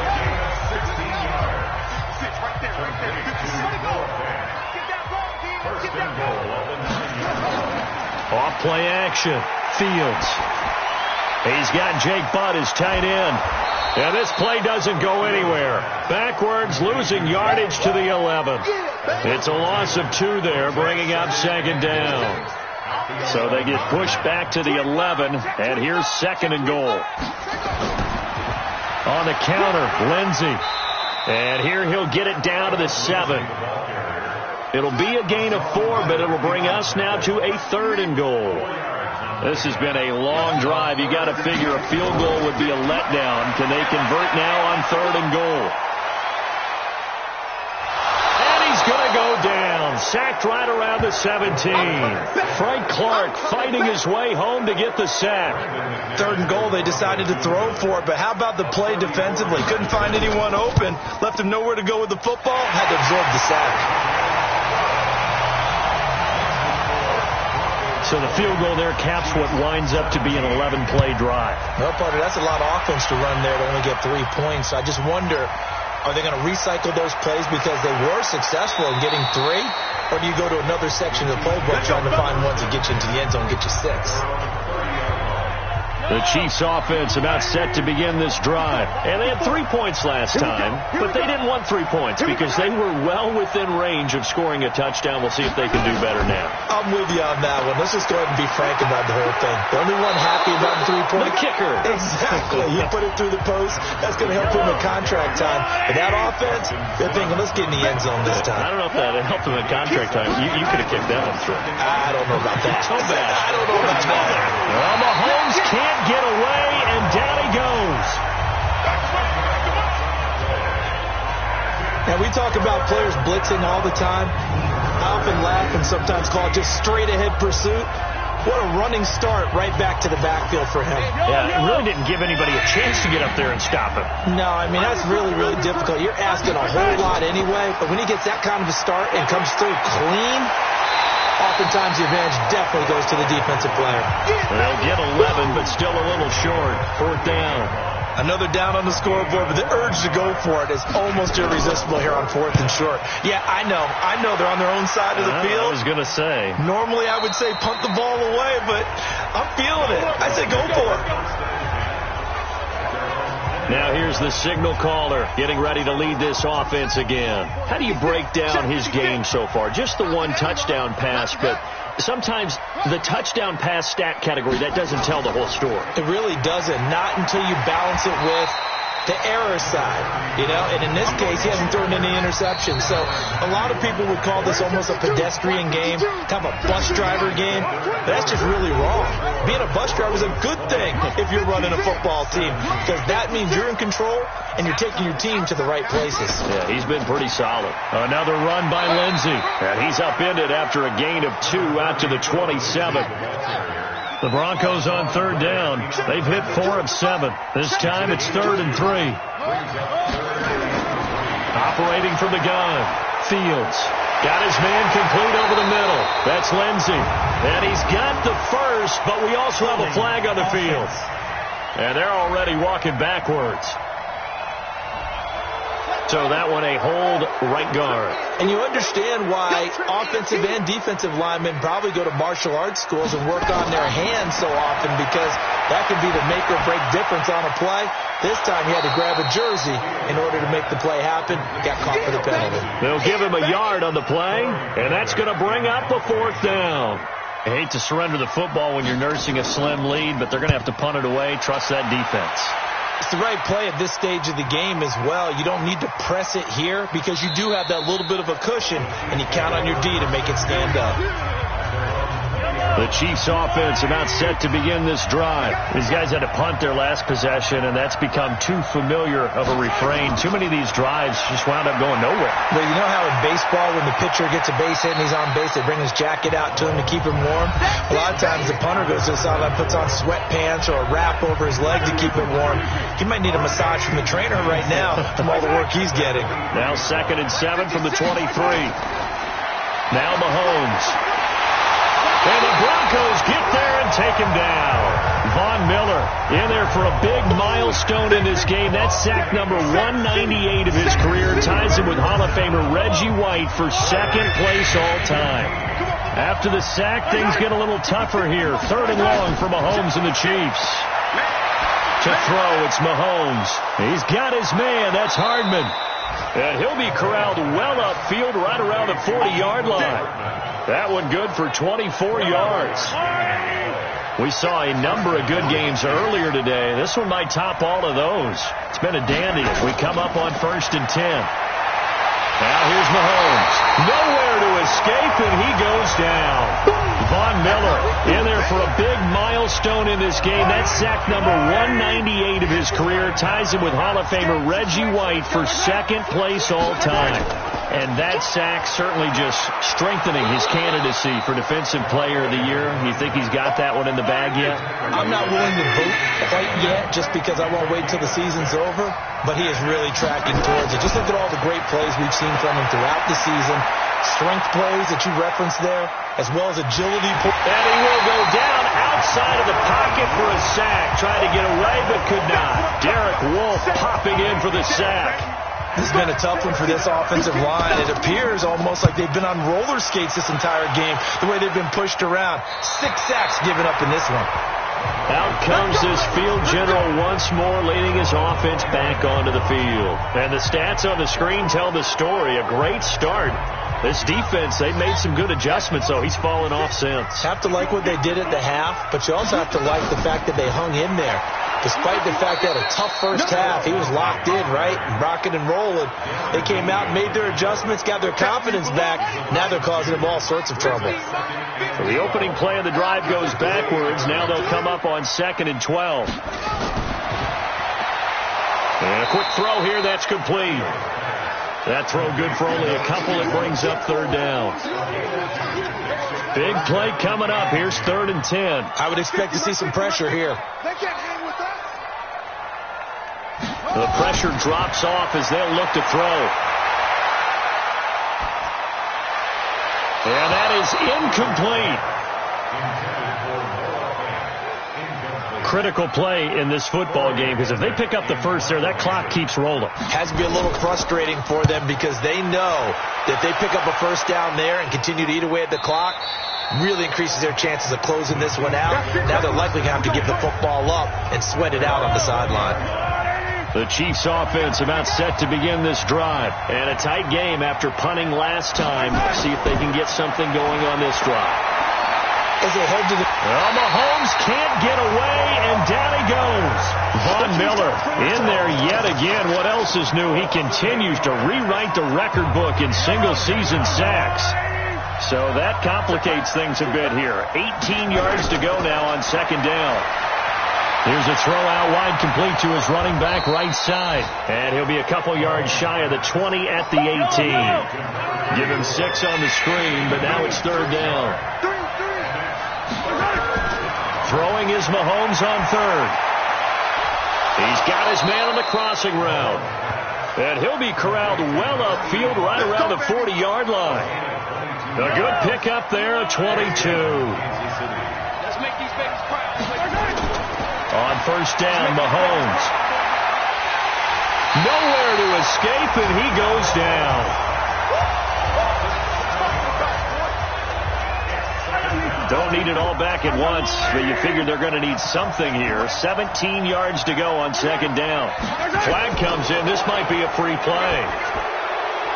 16 yards. Sit right there, right there. Get that ball, D. Get that ball. Off play action. Fields. He's got Jake Butt as tight end. And this play doesn't go anywhere. Backwards, losing yardage to the 11. It's a loss of 2 there, bringing up second down. So they get pushed back to the 11, and here's 2nd and goal. On the counter, Lindsey. And here he'll get it down to the 7. It'll be a gain of 4, but it'll bring us now to a 3rd and goal. This has been a long drive. You got to figure a field goal would be a letdown. Can they convert now on 3rd and goal? And he's going to go down. Sacked right around the 17. Frank Clark fighting his way home to get the sack. 3rd and goal, they decided to throw for it, but how about the play defensively? Couldn't find anyone open. Left him nowhere to go with the football. Had to absorb the sack. So the field goal there caps what winds up to be an 11-play drive. Well, partner, that's a lot of offense to run there to only get 3 points. I just wonder, are they going to recycle those plays because they were successful in getting 3? Or do you go to another section of the playbook trying to find one to get you into the end zone, get you 6? The Chiefs offense about set to begin this drive. And they had 3 points last time, but they didn't want 3 points because they were well within range of scoring a touchdown. We'll see if they can do better now. I'm with you on that one. Let's just go ahead and be frank about the whole thing. The only one happy about the 3-point. The kicker. Exactly. You put it through the post. That's going to help him in contract time. But that offense, they're thinking, let's get in the end zone this time. I don't know if that helped him in contract time. You could have kicked that one through. I don't know about that. So bad. I don't know about that. Well, Mahomes can't get away, and down he goes. Now, we talk about players blitzing all the time. I often laugh and sometimes call it just straight-ahead pursuit. What a running start right back to the backfield for him. Yeah, it really didn't give anybody a chance to get up there and stop him. No, I mean, that's really, really difficult. You're asking a whole lot anyway, but when he gets that kind of a start and comes through clean, oftentimes the advantage definitely goes to the defensive player. They'll get 11, but still a little short. 4th down. Another down on the scoreboard, but the urge to go for it is almost irresistible here on 4th and short. Yeah, I know they're on their own side of the field. I was going to say. Normally I would say punt the ball away, but I'm feeling it. I say go for it. Now here's the signal caller getting ready to lead this offense again. How do you break down his game so far? Just the 1 touchdown pass, but sometimes the touchdown pass stat category, that doesn't tell the whole story. It really doesn't. Not until you balance it with the error side, you know, and in this case, he hasn't thrown any interceptions. So a lot of people would call this almost a pedestrian game, kind of a bus driver game. But that's just really wrong. Being a bus driver is a good thing if you're running a football team, because that means you're in control and you're taking your team to the right places. Yeah, he's been pretty solid. Another run by Lindsey, and he's upended after a gain of 2 out to the 27. The Broncos on 3rd down. They've hit 4 of 7. This time it's 3rd and 3. Operating from the gun. Fields. Got his man complete over the middle. That's Lindsey. And he's got the first, but we also have a flag on the field. And they're already walking backwards. So that one a hold right guard. And you understand why offensive and defensive linemen probably go to martial arts schools and work on their hands so often, because that could be the make or break difference on a play. This time he had to grab a jersey in order to make the play happen. Got caught for the penalty. They'll give him a yard on the play, and that's going to bring up a 4th down. I hate to surrender the football when you're nursing a slim lead, but they're going to have to punt it away. Trust that defense. It's the right play at this stage of the game as well. You don't need to press it here because you do have that little bit of a cushion, and you count on your D to make it stand up. The Chiefs offense about set to begin this drive. These guys had to punt their last possession, and that's become too familiar of a refrain. Too many of these drives just wound up going nowhere. But you know how in baseball, when the pitcher gets a base hit and he's on base, they bring his jacket out to him to keep him warm? A lot of times the punter goes to the sideline, puts on sweatpants or a wrap over his leg to keep him warm. He might need a massage from the trainer right now from all the work he's getting. Now 2nd and 7 from the 23. Now Mahomes. And the Broncos get there and take him down. Von Miller in there for a big milestone in this game. That's sack number 198 of his career. Ties him with Hall of Famer Reggie White for 2nd place all time. After the sack, things get a little tougher here. 3rd and long for Mahomes and the Chiefs. To throw, it's Mahomes. He's got his man. That's Hardman. And he'll be corralled well upfield right around the 40-yard line. That one good for 24 yards. We saw a number of good games earlier today. This one might top all of those. It's been a dandy as we come up on 1st and 10. Now here's Mahomes. Nowhere to escape, and he goes down. Von Miller in there for a big milestone in this game. That's sack number 198 of his career. Ties him with Hall of Famer Reggie White for 2nd place all time. And that sack certainly just strengthening his candidacy for Defensive Player of the Year. You think he's got that one in the bag yet? I'm not willing to vote quite yet just because I won't wait till the season's over. But he is really tracking towards it. Just look at all the great plays we've seen from him throughout the season. Strength plays that you referenced there, as well as agility. And he will go down outside of the pocket for a sack. Tried to get away, but could not. Derek Wolfe popping in for the sack. This has been a tough one for this offensive line. It appears almost like they've been on roller skates this entire game, the way they've been pushed around. 6 sacks given up in this one. Out comes this field general once more, leading his offense back onto the field. And the stats on the screen tell the story. A great start. This defense, they made some good adjustments, though. He's fallen off since. Have to like what they did at the half, but you also have to like the fact that they hung in there. Despite the fact that a tough first half, he was locked in, right? Rocking and rolling. They came out and made their adjustments, got their confidence back. Now they're causing them all sorts of trouble. So the opening play of the drive goes backwards. Now they'll come up on 2nd and 12. And a quick throw here, that's complete. That throw good for only a couple. It brings up 3rd down. Big play coming up. Here's 3rd and 10. I would expect to see some pressure here. They can't hang with that. The pressure drops off as they'll look to throw. And that is incomplete. Critical play in this football game, because if they pick up the first there, that clock keeps rolling. Has to be a little frustrating for them because they know that if they pick up a first down there and continue to eat away at the clock, really increases their chances of closing this one out. Now they're likely going to have to give the football up and sweat it out on the sideline. The Chiefs offense about set to begin this drive. And a tight game after punting last time. See if they can get something going on this drive. As they head to the... Well, Mahomes can't get away, and down he goes. Von Miller in there yet again. What else is new? He continues to rewrite the record book in single-season sacks. So that complicates things a bit here. 18 yards to go now on 2nd down. Here's a throw out wide, complete to his running back right side. And he'll be a couple yards shy of the 20 at the 18. Give him 6 on the screen, but now it's 3rd down. Throwing is Mahomes on 3rd. He's got his man on the crossing route. And he'll be corralled well upfield right around the 40-yard line. A good pickup there at 22. Let's make these babies proud. On 1st down, Mahomes. Nowhere to escape, and he goes down. Don't need it all back at once, but you figure they're going to need something here. 17 yards to go on second down. Flag comes in. This might be a free play.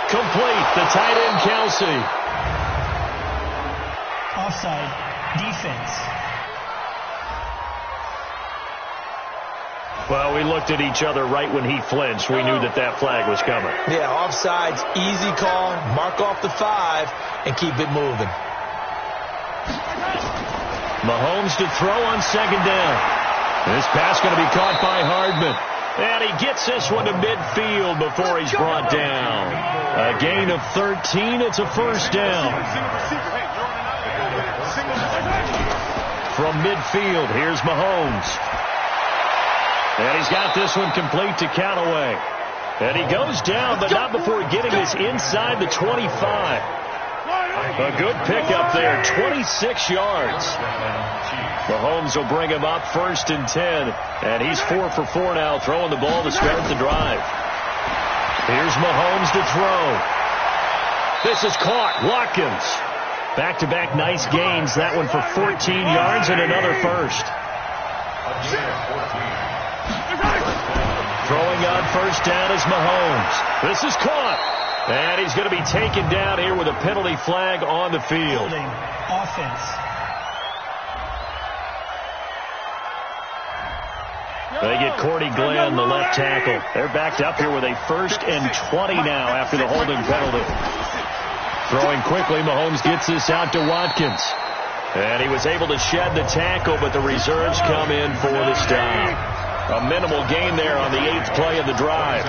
Complete. The tight end, Kelsey. Offside. Defense. Well, we looked at each other right when he flinched. We knew that that flag was coming. Yeah, offsides, easy call. Mark off the 5 and keep it moving. Mahomes to throw on second down. This pass going to be caught by Hardman. And he gets this one to midfield before he's brought down. A gain of 13. It's a first down. From midfield, here's Mahomes. And he's got this one complete to Callaway. And he goes down, but not before getting this inside the 25. A good pickup there, 26 yards. Mahomes will bring him up first and 10. And he's 4 for 4 now, throwing the ball to start the drive. Here's Mahomes to throw. This is caught. Watkins. Back-to-back nice gains. That one for 14 yards and another first. Throwing on first down is Mahomes. This is caught. And he's going to be taken down here with a penalty flag on the field. Offense. They get Cordy Glenn, the left tackle. They're backed up here with a 1st and 20 now after the holding penalty. Throwing quickly, Mahomes gets this out to Watkins. And he was able to shed the tackle, but the reserves come in for the stop. A minimal gain there on the 8th play of the drive.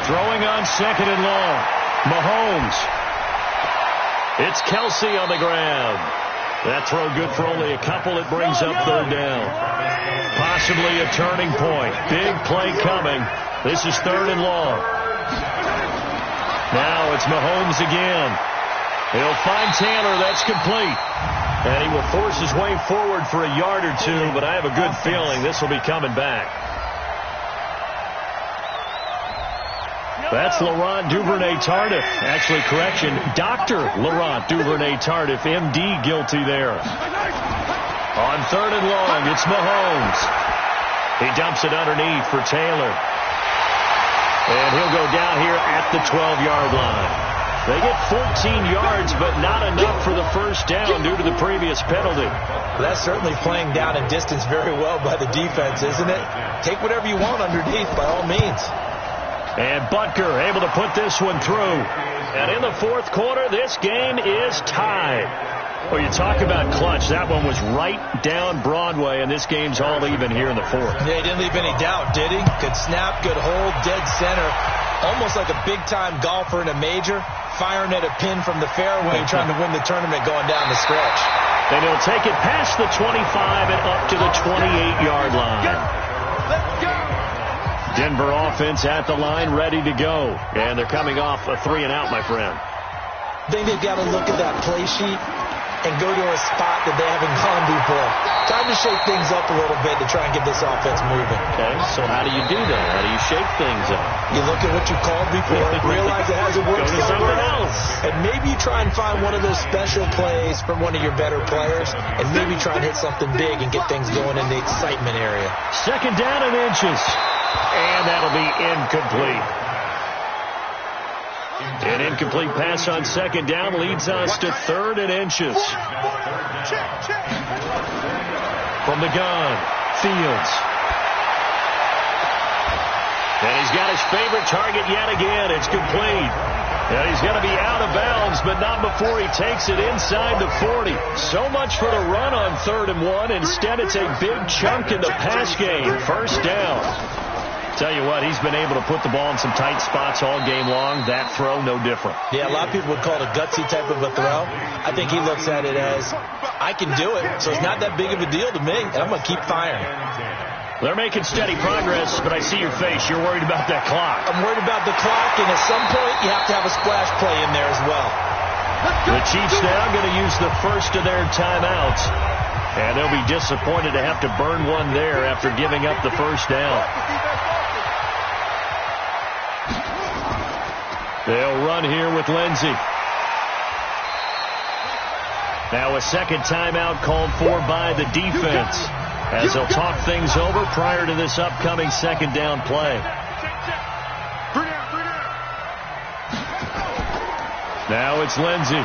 Throwing on second and long. Mahomes. It's Kelsey on the ground. That throw good for only a couple. It brings up third down. Possibly a turning point. Big play coming. This is third and long. Now it's Mahomes again. He'll find Taylor. That's complete. And he will force his way forward for a yard or two, but I have a good feeling this will be coming back. That's Laurent Duvernay-Tardif. Actually, correction, Dr. Laurent Duvernay-Tardif, M.D. guilty there. On third and long, it's Mahomes. He dumps it underneath for Taylor. And he'll go down here at the 12-yard line. They get 14 yards, but not enough for the first down due to the previous penalty. That's certainly playing down in distance very well by the defense, isn't it? Take whatever you want underneath, by all means. And Butker able to put this one through. And in the fourth quarter, this game is tied. Well, you talk about clutch. That one was right down Broadway, and this game's all even here in the fourth. Yeah, he didn't leave any doubt, did he? Good snap, good hold, dead center. Almost like a big-time golfer in a major, firing at a pin from the fairway, trying to win the tournament going down the stretch. And he'll take it past the 25 and up to the 28-yard line. Let's go. Denver offense at the line, ready to go. And they're coming off a 3-and-out, my friend. I think they've got to look at that play sheet and go to a spot that they haven't gone before. Time to shake things up a little bit to try and get this offense moving. Okay, so how do you do that? How do you shake things up? You look at what you called before, realize it hasn't worked Go to something else. and maybe you try and find one of those special plays from one of your better players, and maybe try and hit something big and get things going in the excitement area. Second down and inches. And that'll be incomplete. An incomplete pass on second down leads us to third and inches. From the gun, Fields. And he's got his favorite target yet again. It's complete. And he's going to be out of bounds, but not before he takes it inside the 40. So much for the run on 3rd and 1. Instead, it's a big chunk in the pass game. First down. Tell you what, he's been able to put the ball in some tight spots all game long. That throw, no different. Yeah, a lot of people would call it a gutsy type of a throw. I think he looks at it as, I can do it, so it's not that big of a deal to me, and I'm going to keep firing. They're making steady progress, but I see your face. You're worried about that clock. I'm worried about the clock, and at some point, you have to have a splash play in there as well. The Chiefs now going to use the first of their timeouts. And they'll be disappointed to have to burn one there after giving up the first down. They'll run here with Lindsey. Now a second timeout called for by the defense, as they'll talk things over prior to this upcoming second down play. Now it's Lindsey.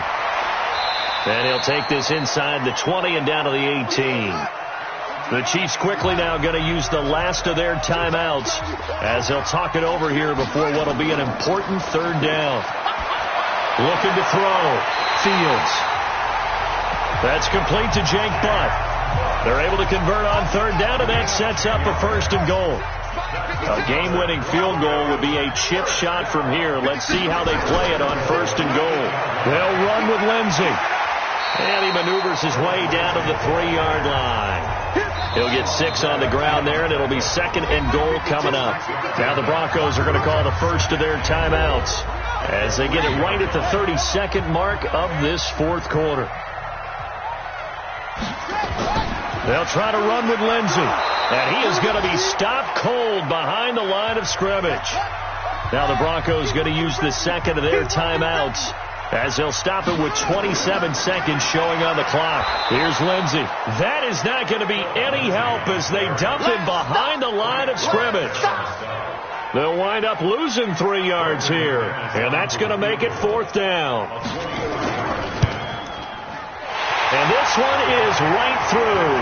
And he'll take this inside the 20 and down to the 18. The Chiefs quickly now going to use the last of their timeouts as they'll talk it over here before what will be an important third down. Looking to throw. Fields. That's complete to Jake Butt. They're able to convert on third down, and that sets up a first and goal. A game-winning field goal would be a chip shot from here. Let's see how they play it on first and goal. They'll run with Lindsey. And he maneuvers his way down to the 3-yard line. He'll get 6 on the ground there, and it'll be second and goal coming up. Now the Broncos are going to call the first of their timeouts as they get it right at the 32nd mark of this fourth quarter. They'll try to run with Lindsey, and he is going to be stopped cold behind the line of scrimmage. Now the Broncos going to use the second of their timeouts as they'll stop it with 27 seconds showing on the clock. Here's Lindsey. That is not going to be any help as they dump him behind the line of scrimmage. They'll wind up losing 3 yards here, and that's going to make it fourth down. And this one is right through.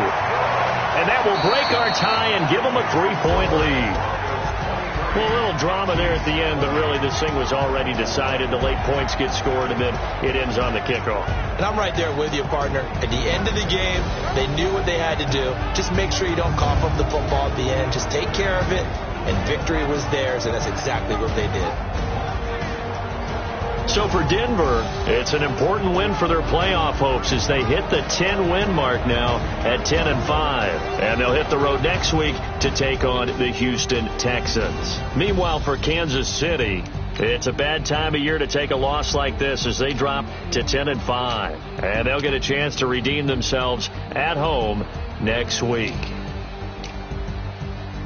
And that will break our tie and give them a 3-point lead. Well, a little drama there at the end, but really this thing was already decided. The late points get scored, and then it ends on the kickoff. And I'm right there with you, partner. At the end of the game, they knew what they had to do. Just make sure you don't cough up the football at the end. Just take care of it, and victory was theirs, and that's exactly what they did. So for Denver, it's an important win for their playoff hopes as they hit the 10-win mark now at 10-5. And they'll hit the road next week to take on the Houston Texans. Meanwhile, for Kansas City, it's a bad time of year to take a loss like this as they drop to 10-5. And they'll get a chance to redeem themselves at home next week.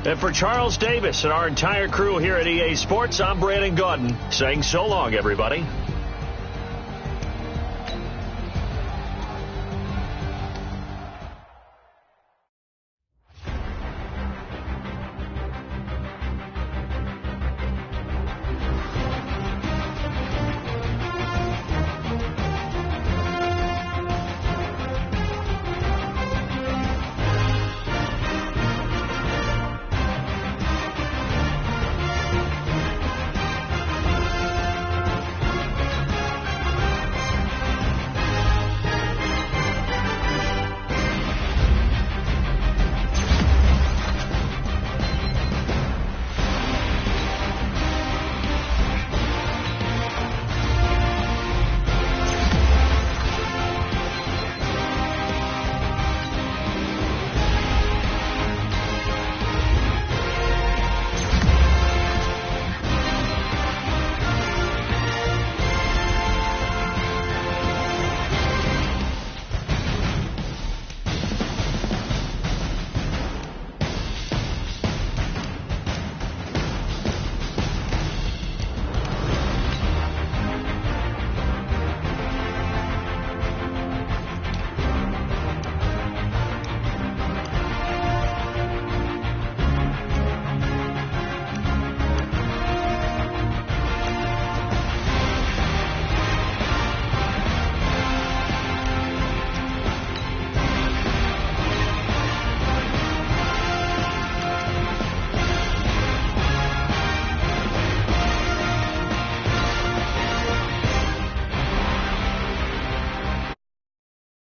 And for Charles Davis and our entire crew here at EA Sports, I'm Brandon Gaudin saying so long, everybody.